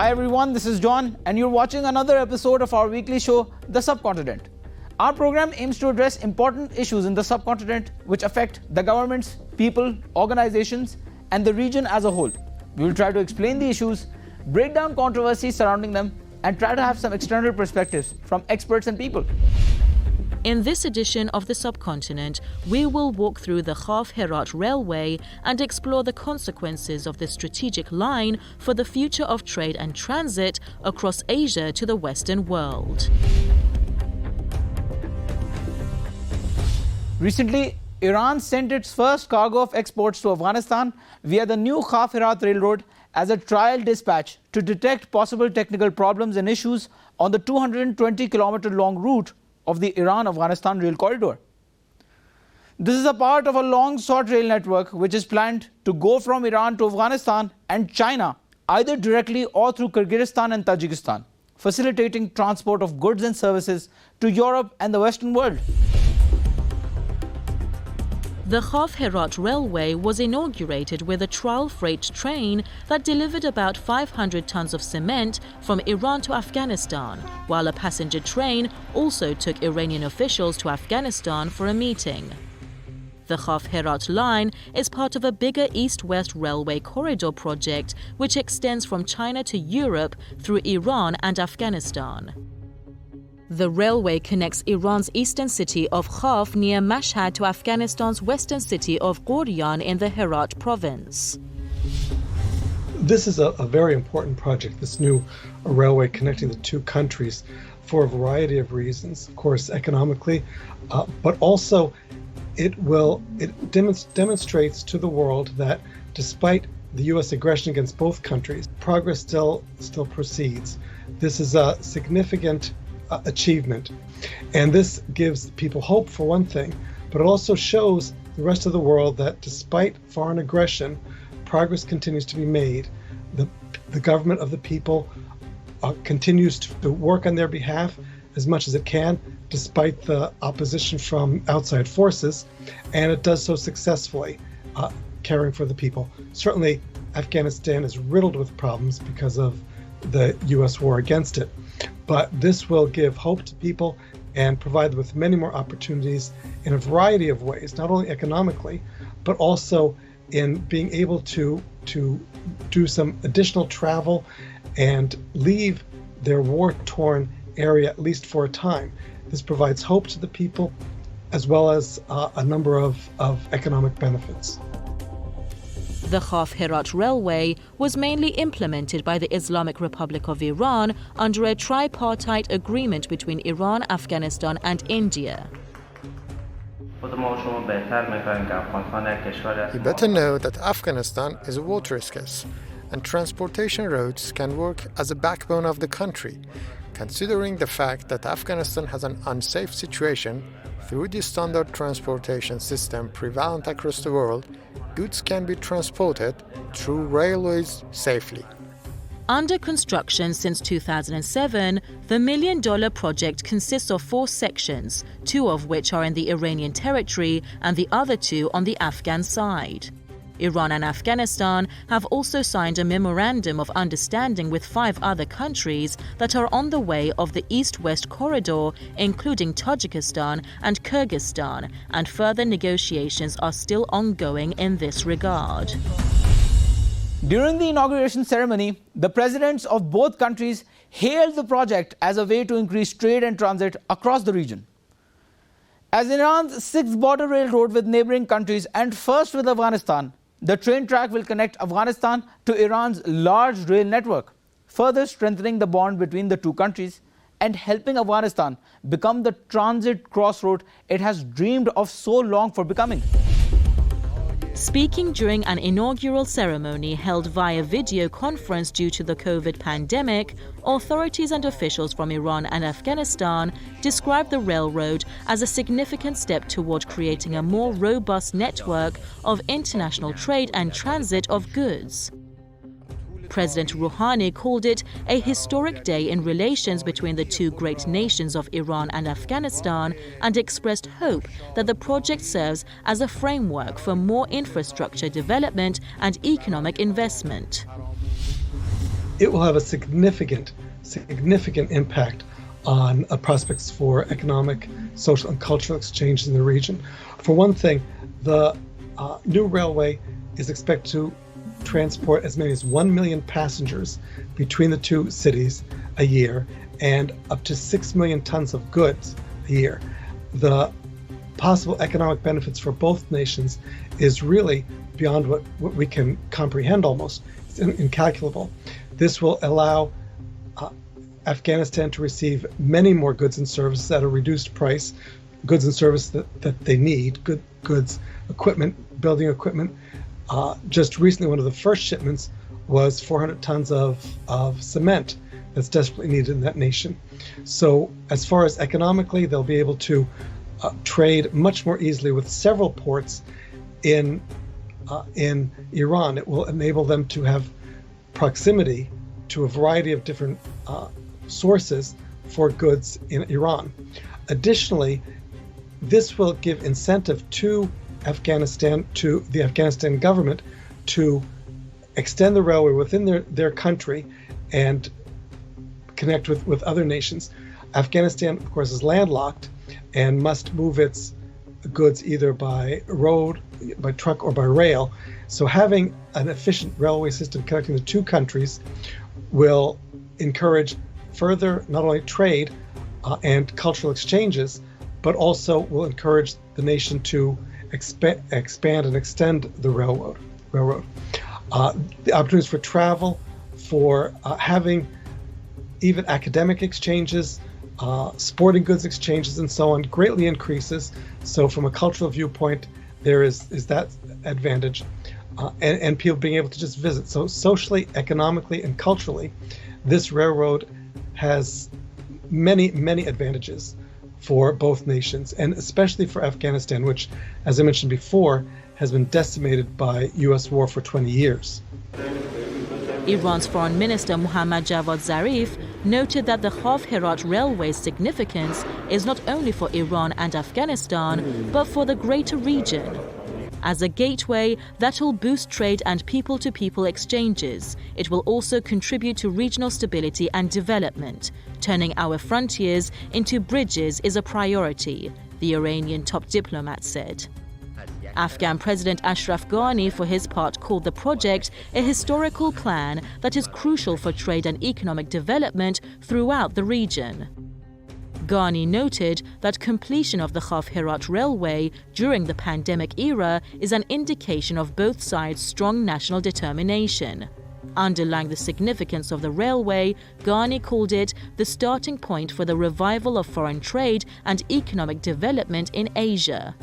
Hi everyone, this is John and you're watching another episode of our weekly show, The Subcontinent. Our program aims to address important issues in the subcontinent which affect the governments, people, organizations and the region as a whole. We will try to explain the issues, break down controversies surrounding them and try to have some external perspectives from experts and people. In this edition of The Subcontinent, we will walk through the Khaf-Herat railway and explore the consequences of this strategic line for the future of trade and transit across Asia to the Western world. Recently, Iran sent its first cargo of exports to Afghanistan via the new Khaf-Herat railroad as a trial dispatch to detect possible technical problems and issues on the 220-kilometer long route of the Iran-Afghanistan rail corridor. This is a part of a long-sought rail network which is planned to go from Iran to Afghanistan and China, either directly or through Kyrgyzstan and Tajikistan, facilitating transport of goods and services to Europe and the Western world. The Khaf-Herat railway was inaugurated with a trial freight train that delivered about 500 tons of cement from Iran to Afghanistan, while a passenger train also took Iranian officials to Afghanistan for a meeting. The Khaf-Herat line is part of a bigger east-west railway corridor project which extends from China to Europe through Iran and Afghanistan. The railway connects Iran's eastern city of Khaf near Mashhad to Afghanistan's western city of Ghorian in the Herat province. This is a very important project, this new railway connecting the two countries for a variety of reasons. Of course, economically, but also it demonstrates to the world that despite the U.S. aggression against both countries, progress still proceeds. This is a significant achievement. And this gives people hope for one thing, but it also shows the rest of the world that despite foreign aggression, progress continues to be made. The government of the people continues to work on their behalf as much as it can, despite the opposition from outside forces, and it does so successfully, caring for the people. Certainly, Afghanistan is riddled with problems because of the U.S. war against it. But this will give hope to people and provide them with many more opportunities in a variety of ways, not only economically, but also in being able to do some additional travel and leave their war-torn area, at least for a time. This provides hope to the people as well as a number of economic benefits. The Khaf-Herat railway was mainly implemented by the Islamic Republic of Iran under a tripartite agreement between Iran, Afghanistan and India. You better know that Afghanistan is water scarce, and transportation routes can work as a backbone of the country. Considering the fact that Afghanistan has an unsafe situation, through the standard transportation system prevalent across the world, goods can be transported through railways safely. Under construction since 2007, the $1 million project consists of 4 sections, 2 of which are in the Iranian territory and the other 2 on the Afghan side. Iran and Afghanistan have also signed a memorandum of understanding with 5 other countries that are on the way of the East-West corridor, including Tajikistan and Kyrgyzstan, and further negotiations are still ongoing in this regard. During the inauguration ceremony, the presidents of both countries hailed the project as a way to increase trade and transit across the region. As Iran's 6th border railroad with neighboring countries and first with Afghanistan, the train track will connect Afghanistan to Iran's large rail network, further strengthening the bond between the two countries and helping Afghanistan become the transit crossroad it has dreamed of so long for becoming. Speaking during an inaugural ceremony held via video conference due to the COVID pandemic, authorities and officials from Iran and Afghanistan described the railroad as a significant step toward creating a more robust network of international trade and transit of goods. President Rouhani called it a historic day in relations between the two great nations of Iran and Afghanistan and expressed hope that the project serves as a framework for more infrastructure development and economic investment. it will have a significant impact on prospects for economic, social, and cultural exchange in the region. For one thing, the new railway is expected to transport as many as 1 million passengers between the two cities a year and up to 6 million tons of goods a year. The possible economic benefits for both nations is really beyond what we can comprehend almost. It's incalculable. This will allow Afghanistan to receive many more goods and services at a reduced price, goods and services that they need, goods, equipment, building equipment. Just recently, one of the first shipments was 400 tons of cement that's desperately needed in that nation. So as far as economically, they'll be able to trade much more easily with several ports in Iran. It will enable them to have proximity to a variety of different sources for goods in Iran. Additionally, this will give incentive to the Afghanistan government to extend the railway within their country and connect with other nations. Afghanistan, of course, is landlocked and must move its goods either by road, by truck, or by rail. So having an efficient railway system connecting the two countries will encourage further not only trade and cultural exchanges, but also will encourage the nation to expand and extend the railroad. The opportunities for travel, for having even academic exchanges, sporting goods exchanges, and so on greatly increases. So from a cultural viewpoint, there is that advantage, and people being able to just visit. So socially, economically, and culturally, this railroad has many advantages for both nations, and especially for Afghanistan, which, as I mentioned before, has been decimated by U.S. war for 20 years. Iran's Foreign Minister Mohammad Javad Zarif noted that the Khaf-Herat railway's significance is not only for Iran and Afghanistan, but for the greater region. As a gateway that will boost trade and people-to-people exchanges, it will also contribute to regional stability and development. Turning our frontiers into bridges is a priority, the Iranian top diplomat said. Afghan President Ashraf Ghani, for his part, called the project a historical plan that is crucial for trade and economic development throughout the region. Ghani noted that completion of the Khaf-Herat railway during the pandemic era is an indication of both sides' strong national determination. Underlying the significance of the railway, Ghani called it the starting point for the revival of foreign trade and economic development in Asia.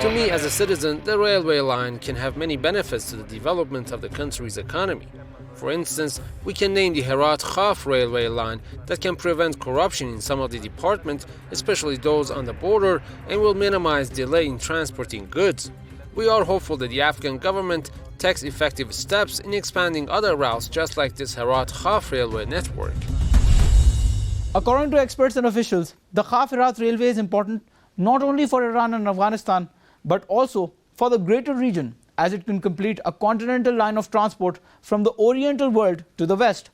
To me, as a citizen, the railway line can have many benefits to the development of the country's economy. For instance, we can name the Herat-Khaf railway line that can prevent corruption in some of the departments, especially those on the border, and will minimize delay in transporting goods. We are hopeful that the Afghan government takes effective steps in expanding other routes just like this Herat-Khaf railway network. According to experts and officials, the Khaf-Herat railway is important not only for Iran and Afghanistan, but also for the greater region, as it can complete a continental line of transport from the Oriental world to the West.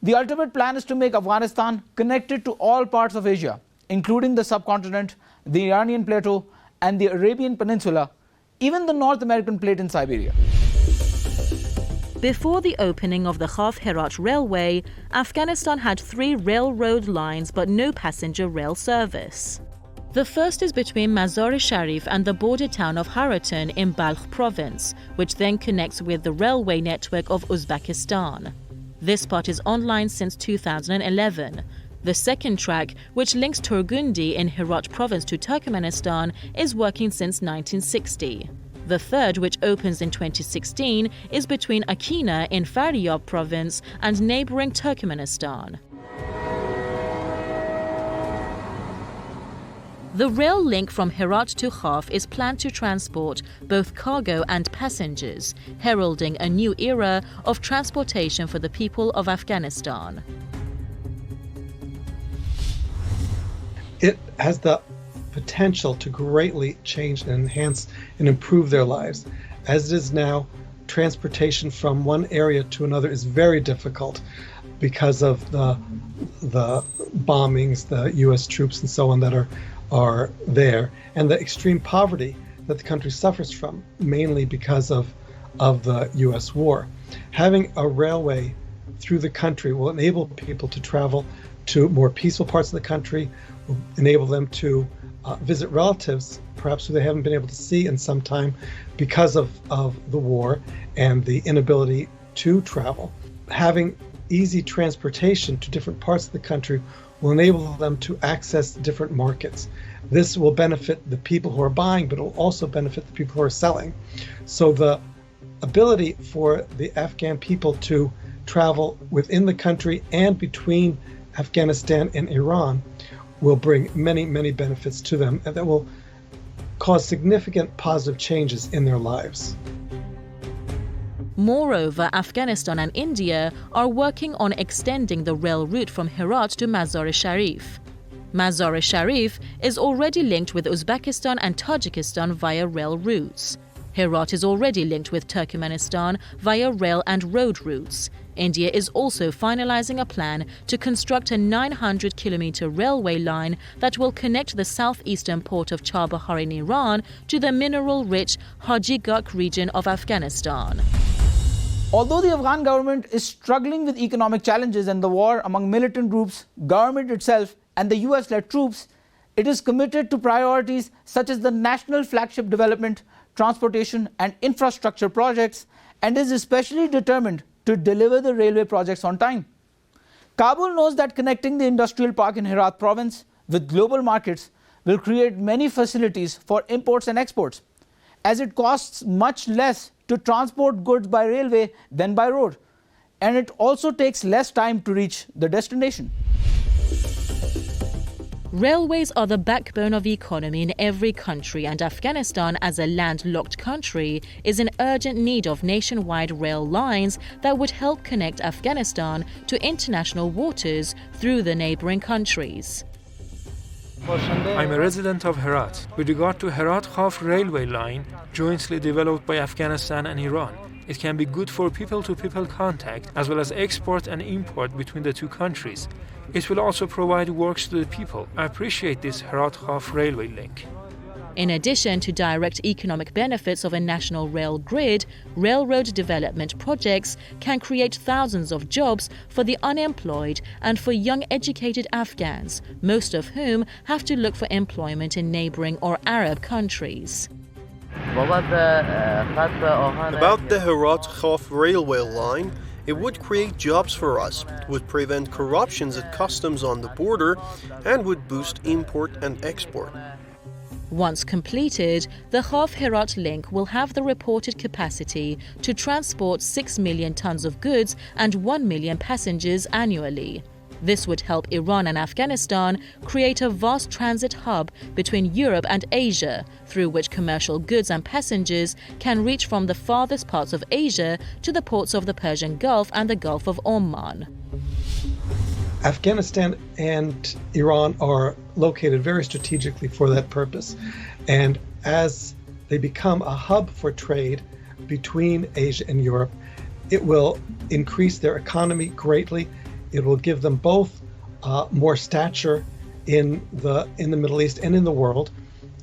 The ultimate plan is to make Afghanistan connected to all parts of Asia, including the subcontinent, the Iranian plateau, and the Arabian Peninsula, even the North American plate in Siberia. Before the opening of the Khaf-Herat railway, Afghanistan had 3 railroad lines but no passenger rail service. The first is between Mazar-e-Sharif and the border town of Herat in Balkh province, which then connects with the railway network of Uzbekistan. This part is online since 2011. The second track, which links Turgundi in Herat province to Turkmenistan, is working since 1960. The third, which opens in 2016, is between Akina in Faryab province and neighboring Turkmenistan. The rail link from Herat to Khaf is planned to transport both cargo and passengers, heralding a new era of transportation for the people of Afghanistan. It has the potential to greatly change and enhance and improve their lives. As it is now, transportation from one area to another is very difficult because of the bombings, the U.S. troops and so on that are there, and the extreme poverty that the country suffers from, mainly because of the U.S. war. Having a railway through the country will enable people to travel to more peaceful parts of the country, will enable them to visit relatives, perhaps who they haven't been able to see in some time because of the war and the inability to travel. Having easy transportation to different parts of the country will enable them to access different markets. This will benefit the people who are buying, but it will also benefit the people who are selling. So the ability for the Afghan people to travel within the country and between Afghanistan and Iran will bring many, many benefits to them, and that will cause significant positive changes in their lives. Moreover, Afghanistan and India are working on extending the rail route from Herat to Mazar-e-Sharif. Mazar-e-Sharif is already linked with Uzbekistan and Tajikistan via rail routes. Herat is already linked with Turkmenistan via rail and road routes. India is also finalizing a plan to construct a 900-kilometer railway line that will connect the southeastern port of Chabahar in Iran to the mineral-rich Haji-Gak region of Afghanistan. Although the Afghan government is struggling with economic challenges and the war among militant groups, government itself and the US-led troops, it is committed to priorities such as the national flagship development, transportation and infrastructure projects, and is especially determined to deliver the railway projects on time. Kabul knows that connecting the industrial park in Herat province with global markets will create many facilities for imports and exports, as it costs much less to transport goods by railway than by road, and it also takes less time to reach the destination. Railways are the backbone of the economy in every country, and Afghanistan, as a landlocked country, is in urgent need of nationwide rail lines that would help connect Afghanistan to international waters through the neighboring countries. I'm a resident of Herat. With regard to Herat-Khaf railway line, jointly developed by Afghanistan and Iran, it can be good for people-to-people contact as well as export and import between the two countries. It will also provide works to the people. I appreciate this Herat-Khaf railway link. In addition to direct economic benefits of a national rail grid, railroad development projects can create thousands of jobs for the unemployed and for young educated Afghans, most of whom have to look for employment in neighboring or Arab countries. About the Herat-Khaf railway line, it would create jobs for us, would prevent corruptions at customs on the border, and would boost import and export. Once completed, the Khaf-Herat link will have the reported capacity to transport 6 million tons of goods and 1 million passengers annually. This would help Iran and Afghanistan create a vast transit hub between Europe and Asia, through which commercial goods and passengers can reach from the farthest parts of Asia to the ports of the Persian Gulf and the Gulf of Oman. Afghanistan and Iran are located very strategically for that purpose. And as they become a hub for trade between Asia and Europe, it will increase their economy greatly. It will give them both more stature in the Middle East and in the world.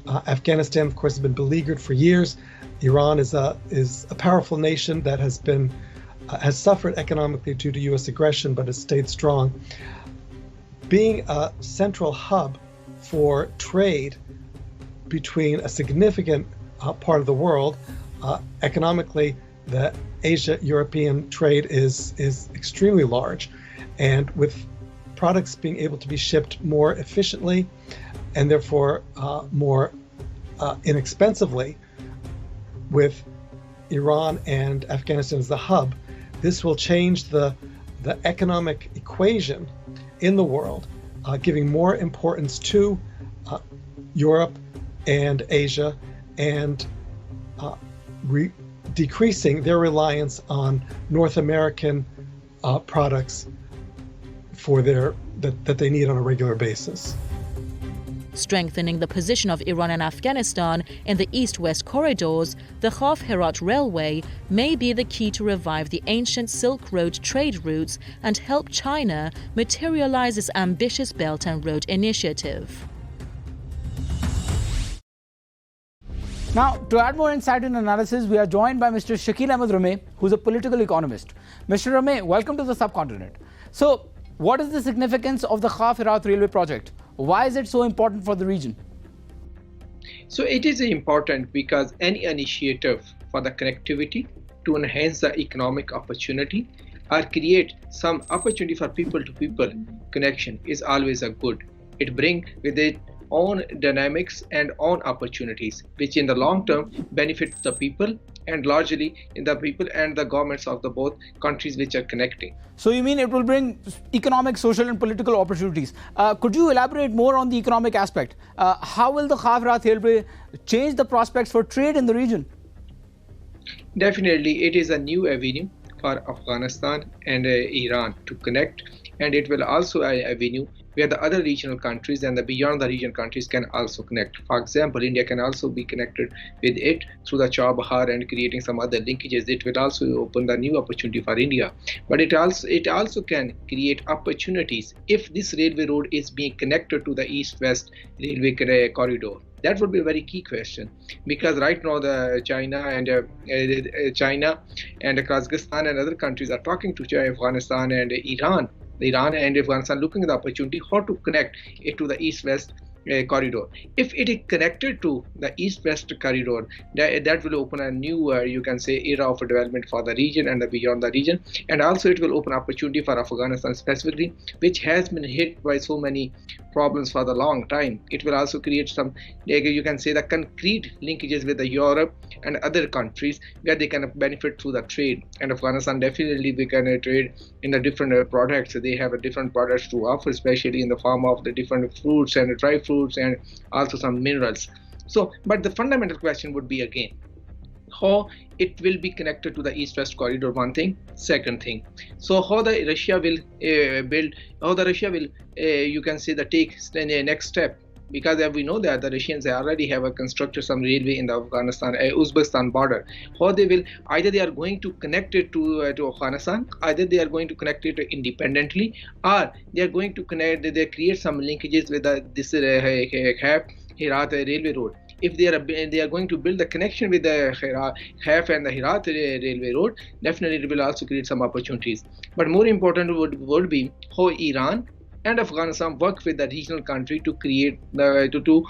Afghanistan, of course, has been beleaguered for years. Iran is a powerful nation that has suffered economically due to U.S. aggression, but has stayed strong. Being a central hub for trade between a significant part of the world, economically, the Asia-European trade is extremely large, and with products being able to be shipped more efficiently and therefore more inexpensively, with Iran and Afghanistan as the hub, this will change the economic equation in the world, giving more importance to Europe and Asia, and decreasing their reliance on North American products for that they need on a regular basis. Strengthening the position of Iran and Afghanistan in the east-west corridors, the Khaf-Herat railway may be the key to revive the ancient Silk Road trade routes and help China materialize its ambitious Belt and Road initiative. Now, to add more insight and analysis, we are joined by Mr. Shakil Ahmed Rameh, who's a political economist. Mr. Rameh, welcome to the Subcontinent. So, what is the significance of the Khaf-Herat railway project? Why is it so important for the region? So it is important because any initiative for the connectivity to enhance the economic opportunity or create some opportunity for people-to-people connection is always a good. It brings with it own dynamics and own opportunities, which in the long term benefit the people and largely in the people and the governments of the both countries which are connecting. So you mean it will bring economic, social and political opportunities. Could you elaborate more on the economic aspect? How will the Khaf-Herat railway change the prospects for trade in the region? Definitely, it is a new avenue for Afghanistan and Iran to connect, and it will also an avenue where the other regional countries and the beyond the region countries can also connect. For example, India can also be connected with it through the Char-Bahar and creating some other linkages. It will also open the new opportunity for India. But it also can create opportunities if this railway road is being connected to the east-west railway corridor. That would be a very key question, because right now the China and Kazakhstan and other countries are talking to Afghanistan and Iran and Afghanistan, looking at the opportunity how to connect it to the east-west corridor. If it is connected to the east-west corridor, that will open a new, you can say, era of development for the region and the beyond the region, and also it will open opportunity for Afghanistan specifically, which has been hit by so many problems for the long time. It will also create some, you can say, the concrete linkages with the Europe and other countries where they can benefit through the trade. And Afghanistan definitely we can trade in the different products. They have different products to offer, especially in the form of the different fruits and dry fruits and also some minerals. So, but the fundamental question would be again, how it will be connected to the east-west corridor, one thing. Second thing, so how the Russia will you can say, take the next step, because we know that the Russians already have constructed some railway in the Afghanistan Uzbekistan border. How they will, either they are going to connect it to Afghanistan, either they are going to connect it independently, or they are going to they create some linkages with this Khaf-Herat railway road. If they are going to build the connection with the Khaf and the Herat railway road, definitely it will also create some opportunities. But more important would be how Iran and Afghanistan work with the regional country to create to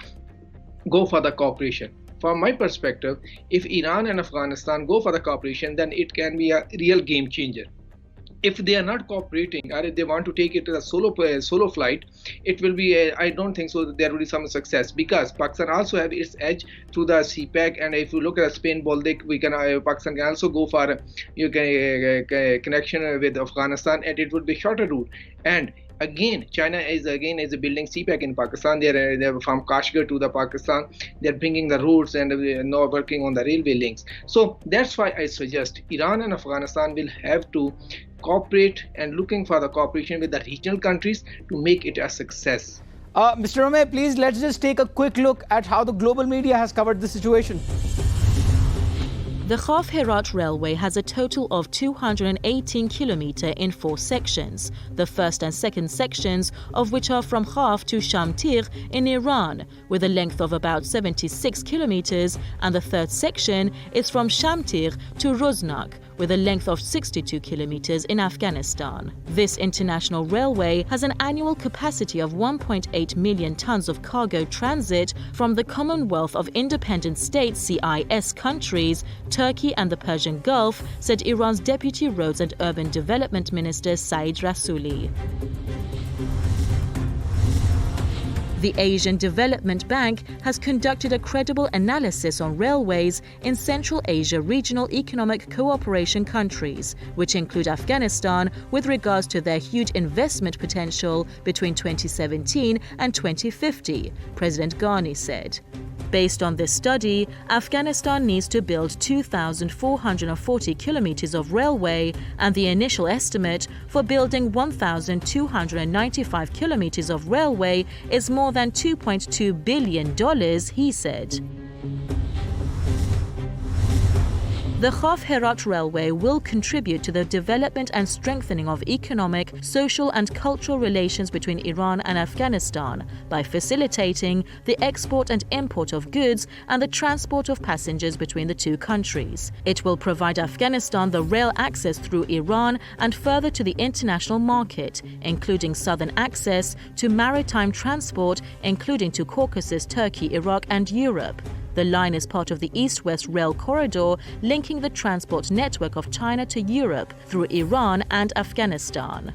go for the cooperation. From my perspective, if Iran and Afghanistan go for the cooperation, then it can be a real game changer. If they are not cooperating, or if they want to take it to the solo flight, it will be I don't think so that there will be some success, because Pakistan also have its edge through the CPEC, and if you look at Spain Baltic, we can Pakistan can also go for connection with Afghanistan, and it would be shorter route. And again, China is building CPEC in Pakistan. They're from Kashgar to the Pakistan. They're bringing the roads and now working on the railway links. So that's why I suggest Iran and Afghanistan will have to cooperate and looking for the cooperation with the regional countries to make it a success. Mr. Rameh, please let's just take a quick look at how the global media has covered the situation. The Khaf-Herat railway has a total of 218 kilometers in 4 sections, the first and second sections of which are from Khaf to Shamtir in Iran, with a length of about 76 kilometers, and the third section is from Shamtir to Roznak, with a length of 62 kilometers in Afghanistan. This international railway has an annual capacity of 1.8 million tons of cargo transit from the Commonwealth of Independent States CIS countries, Turkey and the Persian Gulf, said Iran's Deputy Roads and Urban Development Minister Said Rasouli. The Asian Development Bank has conducted a credible analysis on railways in Central Asia regional economic cooperation countries, which include Afghanistan, with regards to their huge investment potential between 2017 and 2050, President Ghani said. Based on this study, Afghanistan needs to build 2,440 kilometers of railway, and the initial estimate for building 1,295 kilometers of railway is more than $2.2 billion, he said. The Khaf-Herat railway will contribute to the development and strengthening of economic, social and cultural relations between Iran and Afghanistan by facilitating the export and import of goods and the transport of passengers between the two countries. It will provide Afghanistan the rail access through Iran and further to the international market, including southern access to maritime transport, including to Caucasus, Turkey, Iraq and Europe. The line is part of the East-West rail corridor linking the transport network of China to Europe through Iran and Afghanistan.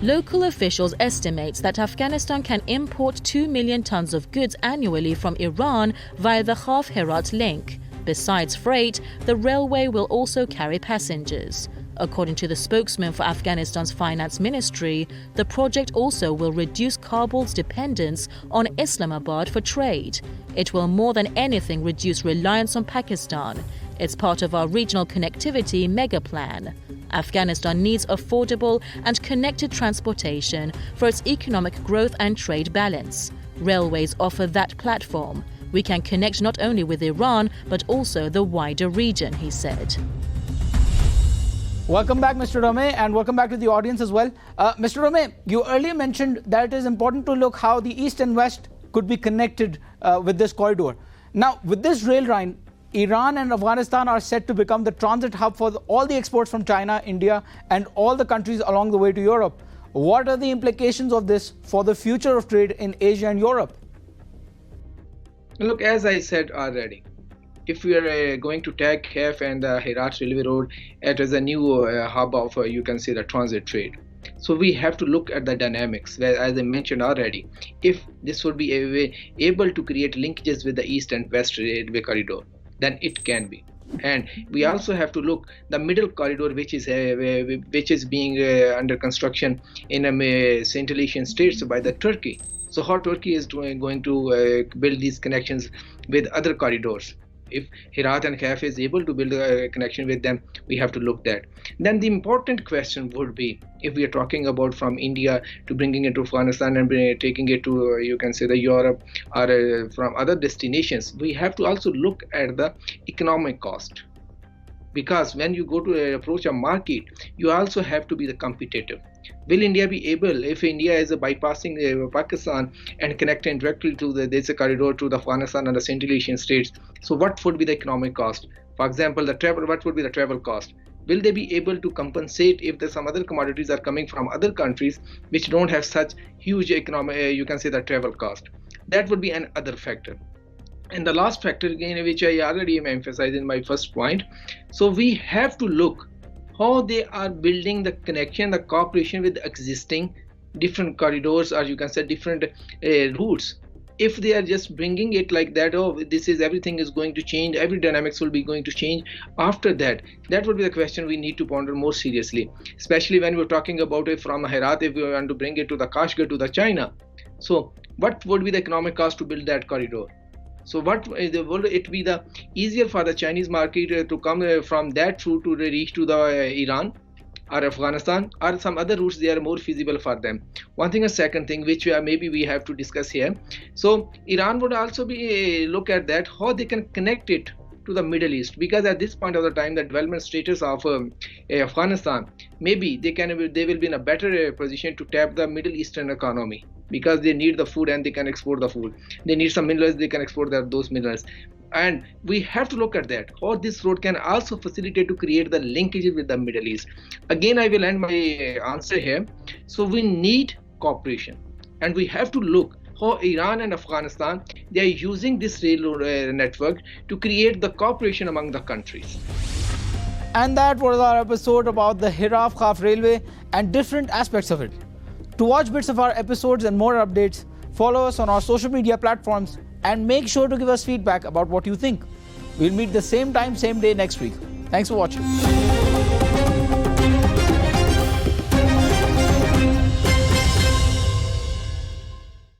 Local officials estimate that Afghanistan can import 2 million tons of goods annually from Iran via the Khaf-Herat link. Besides freight, the railway will also carry passengers. According to the spokesman for Afghanistan's finance ministry, the project also will reduce Kabul's dependence on Islamabad for trade. It will more than anything reduce reliance on Pakistan. It's part of our regional connectivity mega plan. Afghanistan needs affordable and connected transportation for its economic growth and trade balance. Railways offer that platform. We can connect not only with Iran, but also the wider region, he said. Welcome back, Mr. Ramey, and welcome back to the audience as well. Mr. Ramey, you earlier mentioned that it is important to look how the East and West could be connected with this corridor. Now, with this rail line, Iran and Afghanistan are set to become the transit hub for all the exports from China, India, and all the countries along the way to Europe. What are the implications of this for the future of trade in Asia and Europe? Look, as I said already, if we are going to tag Khaf and the Herat Railway Road as a new hub of, you can say, the transit trade. So we have to look at the dynamics, where, as I mentioned already, if this would be able to create linkages with the East and West railway corridor, then it can be. And we also have to look the middle corridor, which is being under construction in Central Asian states by the Turkey. So how Turkey is going to build these connections with other corridors. If Herat and Khaf is able to build a connection with them, we have to look at that. Then the important question would be, if we are talking about from India to bringing it to Afghanistan and taking it to, you can say, the Europe or from other destinations, we have to also look at the economic cost. Because when you go to approach a market, you also have to be the competitive. Will India be able, if India is bypassing Pakistan and connecting directly to this corridor to the Afghanistan and the Central Asian states, so what would be the economic cost? For example, what would be the travel cost? Will they be able to compensate if there's some other commodities are coming from other countries which don't have such huge economic, you can say, the travel cost? That would be another factor. And the last factor, again, which I already emphasized in my first point, so we have to look how they are building the connection, the cooperation with existing different corridors, or you can say different routes. If they are just bringing it like that, oh, this is everything is going to change, every dynamics will be going to change after that, that would be the question we need to ponder more seriously, especially when we're talking about it from Herat, if we want to bring it to the Kashgar, to the China. So what would be the economic cost to build that corridor? So what will it be the easier for the Chinese market to come from that route to reach to the Iran or Afghanistan, or some other routes they are more feasible for them? One thing. A second thing which maybe we have to discuss here. So Iran would also be look at that, how they can connect it to the Middle East, because at this point of the time the development status of Afghanistan, maybe they will be in a better position to tap the Middle Eastern economy, because they need the food and they can export the food. They need some minerals, they can export those minerals. And we have to look at that, how this road can also facilitate to create the linkages with the Middle East. Again, I will end my answer here. So we need cooperation, and we have to look how Iran and Afghanistan, they are using this railroad network to create the cooperation among the countries. And that was our episode about the Herat-Khaf railway and different aspects of it. To watch bits of our episodes and more updates, follow us on our social media platforms and make sure to give us feedback about what you think. We'll meet the same time, same day next week. Thanks for watching.